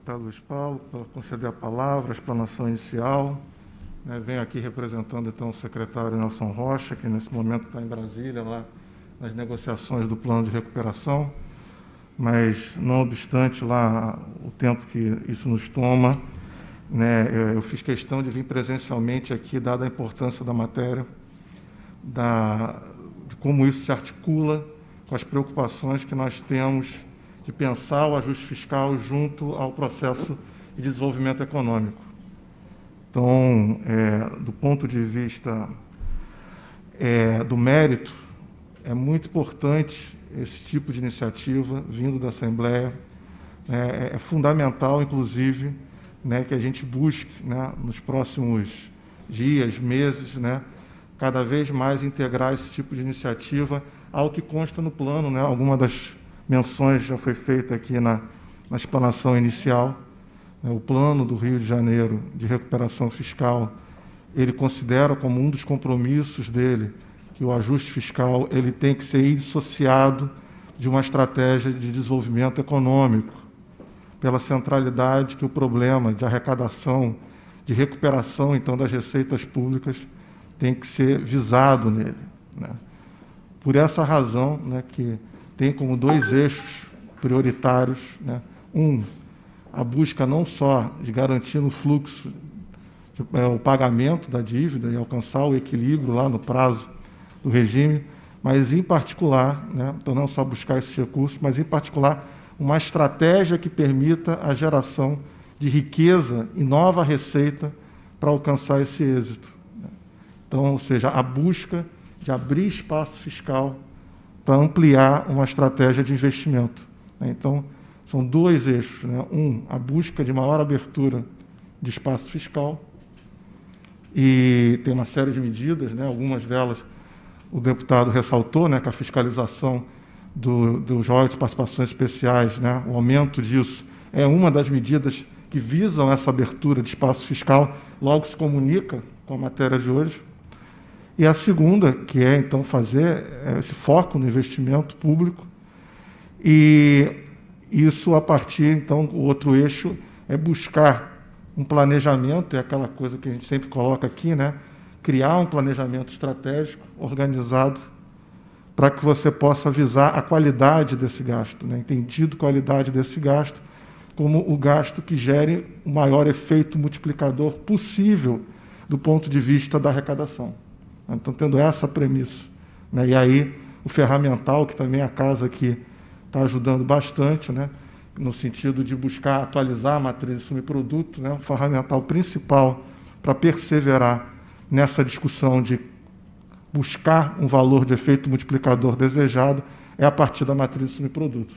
deputado Luiz Paulo, por conceder a palavra, a explanação inicial. Venho aqui representando, então, o secretário Nelson Rocha, que nesse momento está em Brasília, lá nas negociações do plano de recuperação, mas, não obstante lá o tempo que isso nos toma, eu fiz questão de vir presencialmente aqui, dada a importância da matéria, de como isso se articula com as preocupações que nós temos de pensar o ajuste fiscal junto ao processo de desenvolvimento econômico. Então, do ponto de vista do mérito, é muito importante esse tipo de iniciativa vindo da Assembleia. É fundamental, inclusive, que a gente busque, nos próximos dias, meses, cada vez mais integrar esse tipo de iniciativa ao que consta no plano. Alguma das menções já foi feita aqui na explanação inicial. O plano do Rio de Janeiro de recuperação fiscal, ele considera como um dos compromissos dele que o ajuste fiscal ele tem que ser dissociado de uma estratégia de desenvolvimento econômico, pela centralidade que o problema de arrecadação, de recuperação, então, das receitas públicas tem que ser visado nele. Por essa razão, que tem como dois eixos prioritários, a busca não só de garantir no fluxo o pagamento da dívida e alcançar o equilíbrio lá no prazo do regime, mas, em particular, então não só buscar esses recursos, mas, em particular, uma estratégia que permita a geração de riqueza e nova receita para alcançar esse êxito. Então, ou seja, a busca de abrir espaço fiscal para ampliar uma estratégia de investimento. Então, são dois eixos. A busca de maior abertura de espaço fiscal, e tem uma série de medidas, algumas delas o deputado ressaltou, que a fiscalização dos royalties de participações especiais, o aumento disso é uma das medidas que visam essa abertura de espaço fiscal, logo se comunica com a matéria de hoje. E a segunda, que é, então, fazer esse foco no investimento público, e isso a partir, então, o outro eixo é buscar um planejamento, é aquela coisa que a gente sempre coloca aqui, criar um planejamento estratégico, organizado, para que você possa visar a qualidade desse gasto, entendido qualidade desse gasto como o gasto que gere o maior efeito multiplicador possível do ponto de vista da arrecadação. Então, tendo essa premissa, e aí o ferramental, que também a casa aqui está ajudando bastante, no sentido de buscar atualizar a matriz de insumo e produto, o ferramental principal para perseverar nessa discussão de buscar um valor de efeito multiplicador desejado é a partir da matriz de insumo e produto.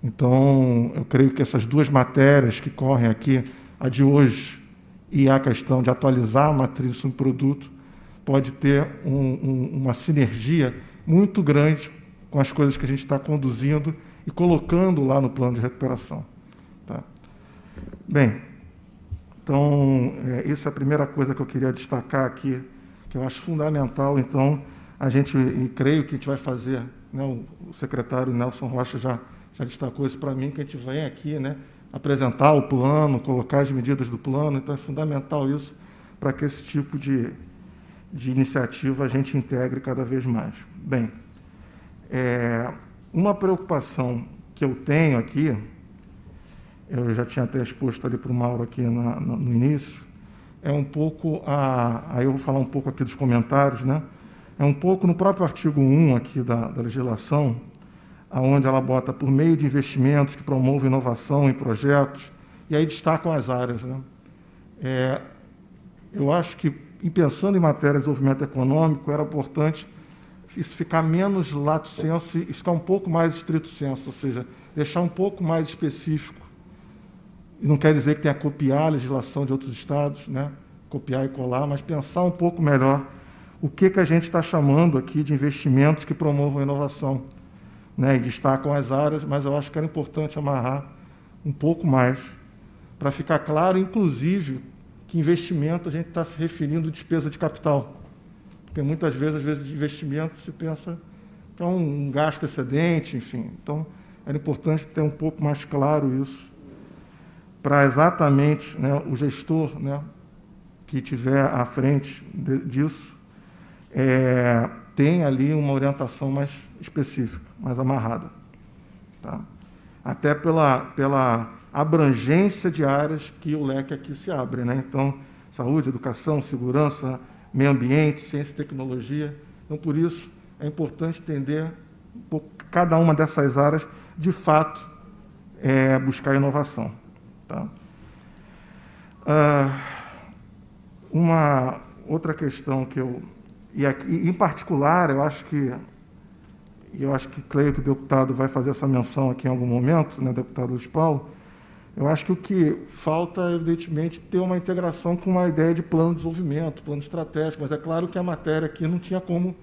Então, eu creio que essas duas matérias que correm aqui, a de hoje e a questão de atualizar a matriz de insumo e produto, pode ter uma sinergia muito grande com as coisas que a gente está conduzindo e colocando lá no plano de recuperação. Bem, então, isso é a primeira coisa que eu queria destacar aqui, que eu acho fundamental. Então, e creio que a gente vai fazer, o secretário Nelson Rocha já destacou isso para mim, que a gente vem aqui, apresentar o plano, colocar as medidas do plano. Então, é fundamental isso para que esse tipo de iniciativa a gente integre cada vez mais. Bem, uma preocupação que eu tenho aqui, eu já tinha até exposto ali para o Mauro aqui no início, é um pouco, aí eu vou falar um pouco aqui dos comentários, é um pouco no próprio artigo 1 aqui da legislação, onde ela bota por meio de investimentos que promovam inovação em projetos, e aí destacam as áreas. Eu acho que, pensando em matéria de desenvolvimento econômico, era importante isso ficar menos lato sensu e ficar um pouco mais estrito sensu, ou seja, deixar um pouco mais específico. E não quer dizer que tenha que copiar a legislação de outros estados, copiar e colar, mas pensar um pouco melhor o que a gente está chamando aqui de investimentos que promovam a inovação, e destacam as áreas, mas eu acho que era importante amarrar um pouco mais, para ficar claro, inclusive, que investimento a gente está se referindo à despesa de capital. Porque muitas vezes, às vezes, de investimento se pensa que é um gasto excedente, enfim. Então, era importante ter um pouco mais claro isso. para exatamente, né, o gestor, né, que tiver à frente disso, tem ali uma orientação mais específica, mais amarrada. Tá? Até pela abrangência de áreas que o leque aqui se abre, né? Então, saúde, educação, segurança, meio ambiente, ciência e tecnologia. Então, por isso, é importante entender um pouco cada uma dessas áreas, de fato, buscar inovação. Tá? Uma outra questão que e aqui, em particular, eu acho que creio que o deputado vai fazer essa menção aqui em algum momento, né, deputado Luiz Paulo, eu acho que o que falta é, evidentemente, ter uma integração com uma ideia de plano de desenvolvimento, plano estratégico, mas é claro que a matéria aqui não tinha como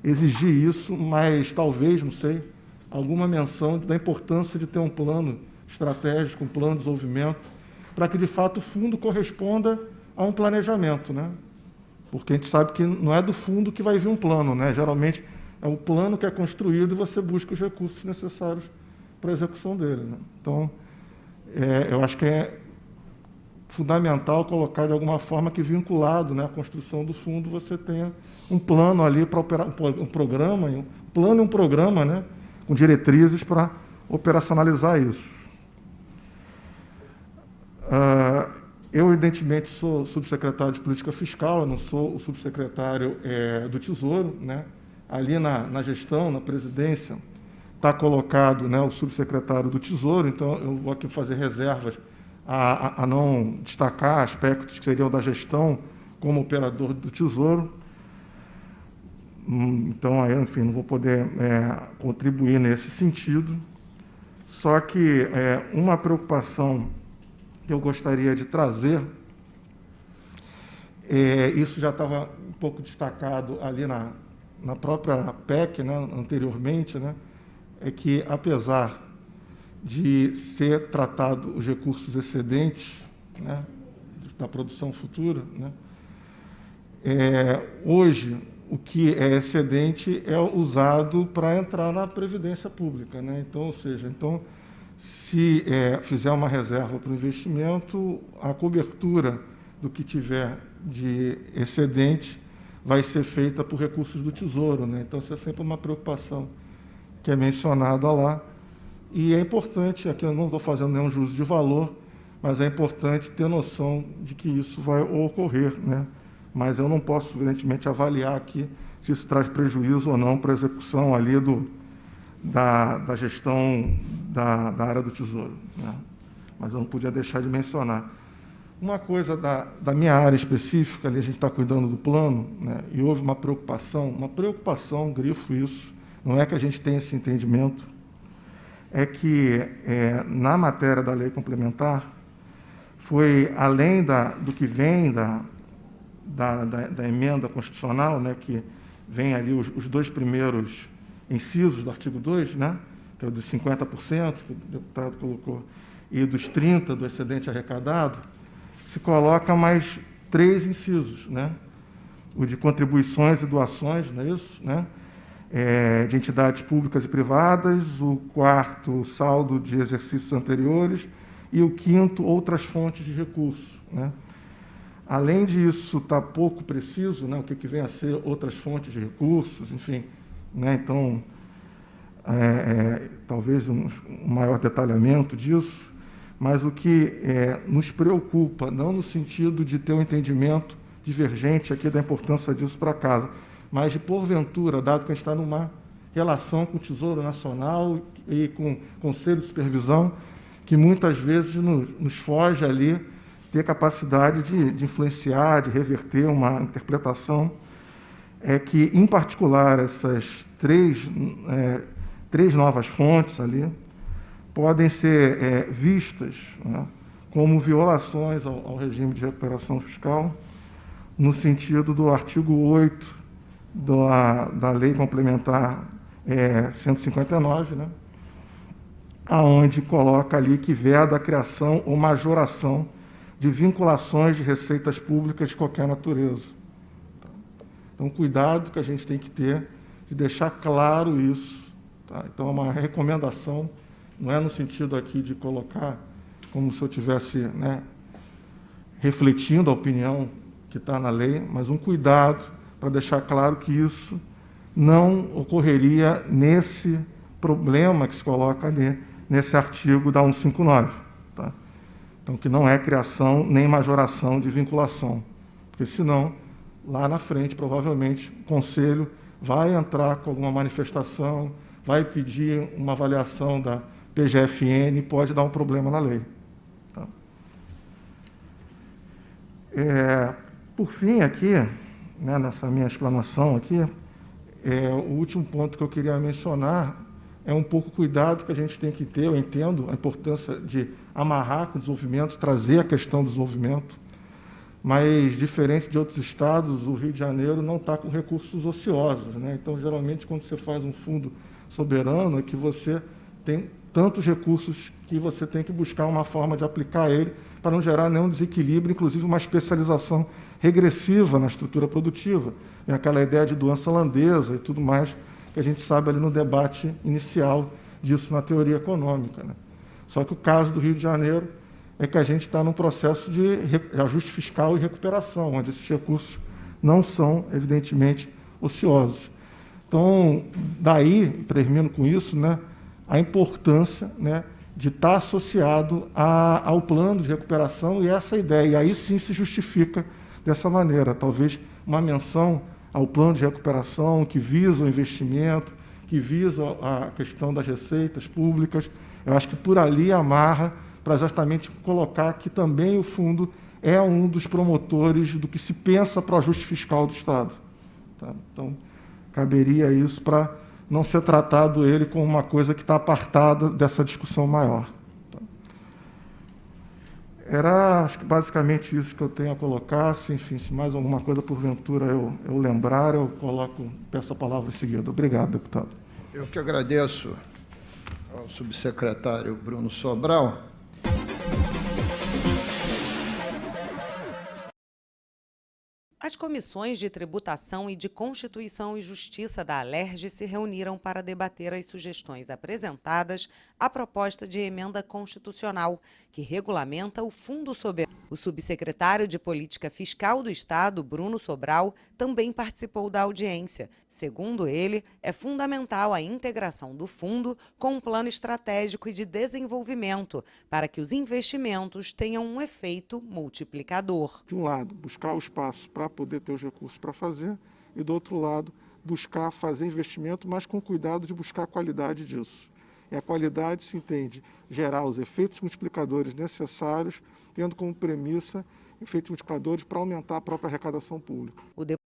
exigir isso, mas talvez, não sei, alguma menção da importância de ter um plano estratégico, um plano de desenvolvimento, para que, de fato, o fundo corresponda a um planejamento, né? Porque a gente sabe que não é do fundo que vai vir um plano, né? Geralmente é o plano que é construído e você busca os recursos necessários para a execução dele, né? Então, eu acho que é fundamental colocar de alguma forma que vinculado, né, à construção do fundo você tenha um plano ali para operar, um programa, né, com diretrizes para operacionalizar isso. Eu, evidentemente, sou subsecretário de Política Fiscal, eu não sou o subsecretário do Tesouro, né? Ali na gestão, na presidência, está colocado, né, o subsecretário do Tesouro, então eu vou aqui fazer reservas a não destacar aspectos que seriam da gestão como operador do Tesouro. Então, aí, enfim, não vou poder contribuir nesse sentido. Só que uma preocupação que eu gostaria de trazer, isso já estava um pouco destacado ali na própria PEC, né, anteriormente, né, é que, apesar de ser tratado os recursos excedentes, né, da produção futura, né, hoje o que é excedente é usado para entrar na Previdência Pública, né? Então, ou seja, se fizer uma reserva para o investimento, a cobertura do que tiver de excedente vai ser feita por recursos do Tesouro, né? Então, isso é sempre uma preocupação que é mencionada lá. E é importante, aqui eu não estou fazendo nenhum juízo de valor, mas é importante ter noção de que isso vai ocorrer, né? Mas eu não posso, evidentemente, avaliar aqui se isso traz prejuízo ou não para a execução ali da gestão da área do Tesouro, né? Mas eu não podia deixar de mencionar. Uma coisa da minha área específica, ali a gente está cuidando do plano, né, e houve uma preocupação, grifo isso, não é que a gente tenha esse entendimento, é que na matéria da lei complementar, foi além do que vem da emenda constitucional, né, que vem ali os dois primeiros incisos do artigo 2, né, que é o dos 50%, que o deputado colocou, e dos 30% do excedente arrecadado, se coloca mais 3 incisos, né, o de contribuições e doações, não é isso, né, de entidades públicas e privadas, o 4º, saldo de exercícios anteriores, e o 5º, outras fontes de recursos, né. Além disso, está pouco preciso, né, o que vem a ser outras fontes de recursos, enfim, né, então, talvez um maior detalhamento disso, mas o que nos preocupa, não no sentido de ter um entendimento divergente aqui da importância disso para casa, mas de, porventura, dado que a gente está numa relação com o Tesouro Nacional e com o Conselho de Supervisão, que muitas vezes nos foge ali ter capacidade de influenciar, de reverter uma interpretação, que, em particular, essas três novas fontes ali podem ser vistas, né, como violações ao regime de recuperação fiscal, no sentido do artigo 8 da Lei Complementar 159, né, aonde coloca ali que veda a criação ou majoração de vinculações de receitas públicas de qualquer natureza. Então, cuidado que a gente tem que ter de deixar claro isso. Tá? Então, é uma recomendação não é no sentido aqui de colocar como se eu estivesse, né, refletindo a opinião que está na lei, mas um cuidado para deixar claro que isso não ocorreria nesse problema que se coloca ali nesse artigo da 159. Tá? Então, que não é criação nem majoração de vinculação, porque senão, lá na frente, provavelmente, o Conselho vai entrar com alguma manifestação, vai pedir uma avaliação da PGFN e pode dar um problema na lei. Tá? Por fim, aqui, né, nessa minha explanação aqui, o último ponto que eu queria mencionar é um pouco o cuidado que a gente tem que ter. Eu entendo a importância de amarrar com o desenvolvimento, trazer a questão do desenvolvimento, mas, diferente de outros estados, o Rio de Janeiro não está com recursos ociosos, né? Então, geralmente, quando você faz um fundo soberano, é que você tem tantos recursos que você tem que buscar uma forma de aplicar ele para não gerar nenhum desequilíbrio, inclusive uma especialização regressiva na estrutura produtiva. É aquela ideia de doença holandesa e tudo mais que a gente sabe ali no debate inicial disso na teoria econômica, né? Só que o caso do Rio de Janeiro é que a gente está num processo de ajuste fiscal e recuperação, onde esses recursos não são, evidentemente, ociosos. Então, daí, termino com isso, né, a importância, né, de estar associado ao plano de recuperação e essa ideia. E aí sim se justifica dessa maneira. Talvez uma menção ao plano de recuperação que visa o investimento, que visa a questão das receitas públicas. Eu acho que por ali amarra para justamente colocar que também o fundo é um dos promotores do que se pensa para o ajuste fiscal do Estado. Tá? Então, caberia isso para não ser tratado ele como uma coisa que está apartada dessa discussão maior. Tá? Era, acho que, basicamente isso que eu tenho a colocar. Enfim, se mais alguma coisa, porventura, eu lembrar, eu peço a palavra em seguida. Obrigado, deputado. Eu que agradeço ao subsecretário Bruno Sobral. As comissões de Tributação e de Constituição e Justiça da Alerj se reuniram para debater as sugestões apresentadas à proposta de emenda constitucional que regulamenta o Fundo Soberano. O subsecretário de Política Fiscal do Estado, Bruno Sobral, também participou da audiência. Segundo ele, é fundamental a integração do fundo com um plano estratégico e de desenvolvimento para que os investimentos tenham um efeito multiplicador. De um lado, buscar o espaço para poder ter os recursos para fazer, e do outro lado, buscar fazer investimento, mas com cuidado de buscar a qualidade disso. E a qualidade se entende gerar os efeitos multiplicadores necessários, tendo como premissa efeitos multiplicadores para aumentar a própria arrecadação pública.